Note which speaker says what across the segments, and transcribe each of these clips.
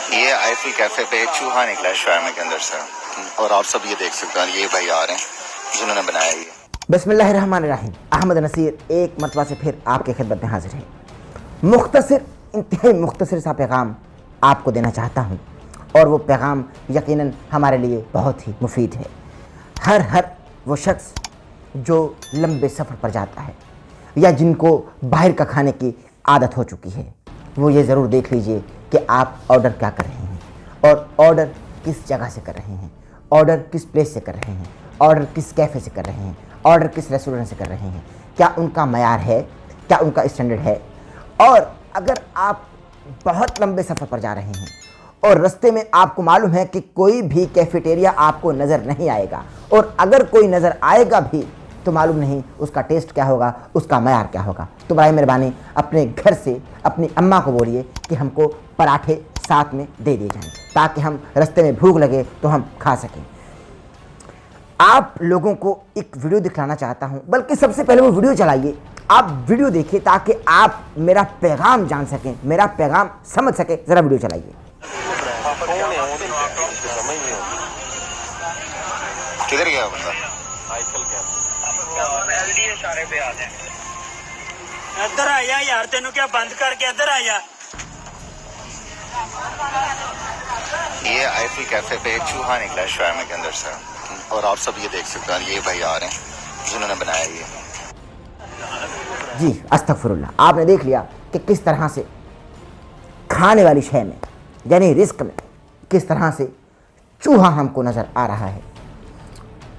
Speaker 1: ये Eiffel cafe पे चूहा निकला है शवारमा के अंदर से, और आप सब ये देख सकते हैं, ये भाई आ रहे हैं जिन्होंने बनाया ये।
Speaker 2: बिस्मिल्लाहिर्रहमानिर्रहीम। अहमद नसीर एक मरतबा से फिर आपके खिदमत में हाजिर है। मुख्तसर, इंतहाई मुख्तसर सा पैगाम आपको देना चाहता हूँ, और वो पैगाम यकीनन हमारे लिए बहुत ही मुफीद है। हर वो शख्स जो लंबे सफ़र पर जाता है या जिनको बाहर का खाने की आदत हो चुकी है, वो ये ज़रूर देख लीजिए कि आप ऑर्डर क्या कर रहे हैं, और ऑर्डर किस जगह से कर रहे हैं, ऑर्डर किस प्लेस से कर रहे हैं, ऑर्डर किस कैफ़े से कर रहे हैं, ऑर्डर किस रेस्टोरेंट से कर रहे हैं, क्या उनका मयार है, क्या उनका स्टैंडर्ड है। और अगर आप बहुत लंबे सफ़र पर जा रहे हैं और रास्ते में आपको मालूम है कि कोई भी कैफेटेरिया आपको नज़र नहीं आएगा, और अगर कोई नज़र आएगा भी तो मालूम नहीं उसका टेस्ट क्या होगा, उसका मयार क्या होगा, तो बराए मेहरबानी अपने घर से अपनी अम्मा को बोलिए कि हमको पराठे साथ में दे दिए जाएं, ताकि हम रास्ते में भूख लगे तो हम खा सकें। आप लोगों को एक वीडियो दिखलाना चाहता हूं, बल्कि सबसे पहले वो वीडियो चलाइए, आप वीडियो देखिए ताकि आप मेरा पैगाम जान सकें, मेरा पैगाम समझ सकें। ज़रा वीडियो चलाइए।
Speaker 1: किधर गया बंदा?
Speaker 3: इधर आया यार, तेनू क्या बंद करके इधर आया।
Speaker 1: ये आईफिल कैफे पे चूहा निकला है शवारमा के अंदर से, और आप सब ये देख सकते हैं, ये भाई आ रहे हैं जिन्होंने बनाया ये।
Speaker 2: जी अस्तगफुरुल्लाह। आपने देख लिया कि किस तरह से खाने वाली शय में, यानी रिस्क में, किस तरह से चूहा हमको नज़र आ रहा है।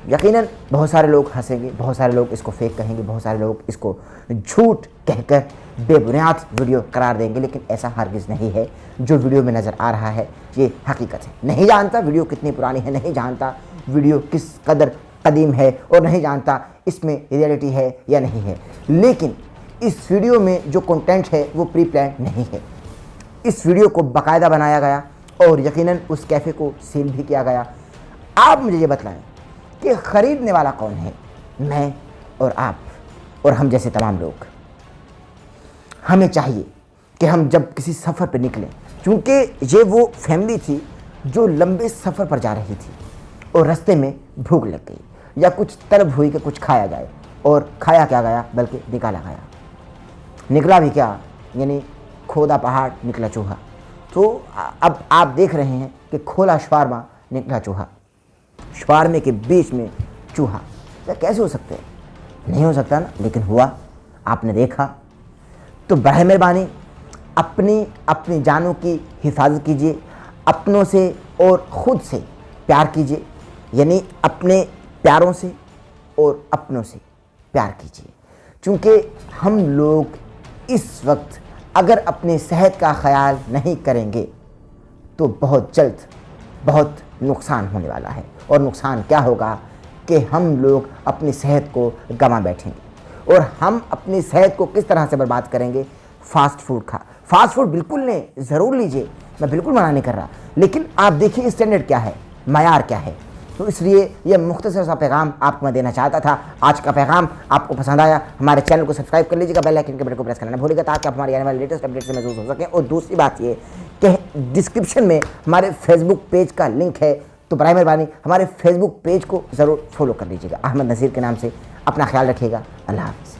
Speaker 2: यकीनन बहुत सारे लोग हंसेंगे, बहुत सारे लोग इसको फेक कहेंगे, बहुत सारे लोग इसको झूठ कहकर बेबुनियाद वीडियो करार देंगे, लेकिन ऐसा हरगिज़ नहीं है। जो वीडियो में नज़र आ रहा है ये हकीकत है। नहीं जानता वीडियो कितनी पुरानी है, नहीं जानता वीडियो किस कदर कदीम है, और नहीं जानता इसमें रियलिटी है या नहीं है, लेकिन इस वीडियो में जो कंटेंट है वो प्री प्लान नहीं है। इस वीडियो को बाकायदा बनाया गया और यकीनन उस कैफ़े को सील भी किया गया। आप मुझे ये बताएं कि ख़रीदने वाला कौन है? मैं और आप और हम जैसे तमाम लोग। हमें चाहिए कि हम जब किसी सफ़र पर निकलें, चूँकि ये वो फैमिली थी जो लंबे सफ़र पर जा रही थी और रास्ते में भूख लग गई या कुछ तलब हुई कि कुछ खाया जाए, और खाया क्या गया बल्कि निकाला गया। निकला भी क्या, यानी खोदा पहाड़ निकला चूहा। तो अब आप देख रहे हैं कि खोला शवारमा निकला चूहा, शवारमे के बीच में चूहा। क्या कैसे हो सकते हैं? नहीं हो सकता ना, लेकिन हुआ, आपने देखा। तो बराए मेहरबानी अपनी जानों की हिफाजत कीजिए, अपनों से और ख़ुद से प्यार कीजिए, यानी अपने प्यारों से और अपनों से प्यार कीजिए। चूँकि हम लोग इस वक्त अगर अपनी सेहत का ख्याल नहीं करेंगे तो बहुत जल्द बहुत नुकसान होने वाला है। और नुकसान क्या होगा कि हम लोग अपनी सेहत को गंवा बैठेंगे। और हम अपनी सेहत को किस तरह से बर्बाद करेंगे? फास्ट फूड बिल्कुल नहीं, ज़रूर लीजिए, मैं बिल्कुल मना नहीं कर रहा, लेकिन आप देखिए स्टैंडर्ड क्या है, मयार क्या है। तो इसलिए यह मुख्तसर सा पैगाम आपको मैं देना चाहता था। आज का पैगाम आपको पसंद आया, हमारे चैनल को सब्सक्राइब कर लीजिएगा, बेल आइकन के बटन को प्रेस करना भूलिएगा, ताकि आप हमारी आने वाले लेटेस्ट अपडेट से महसूस हो सके। और दूसरी बात ये कि डिस्क्रिप्शन में हमारे फेसबुक पेज का लिंक है, तो बराए मेहरबानी हमारे फेसबुक पेज को ज़रूर फॉलो कर लीजिएगा। अहमद नसीर के नाम से। अपना ख्याल रखिएगा। अल्लाह हाफ़िज़।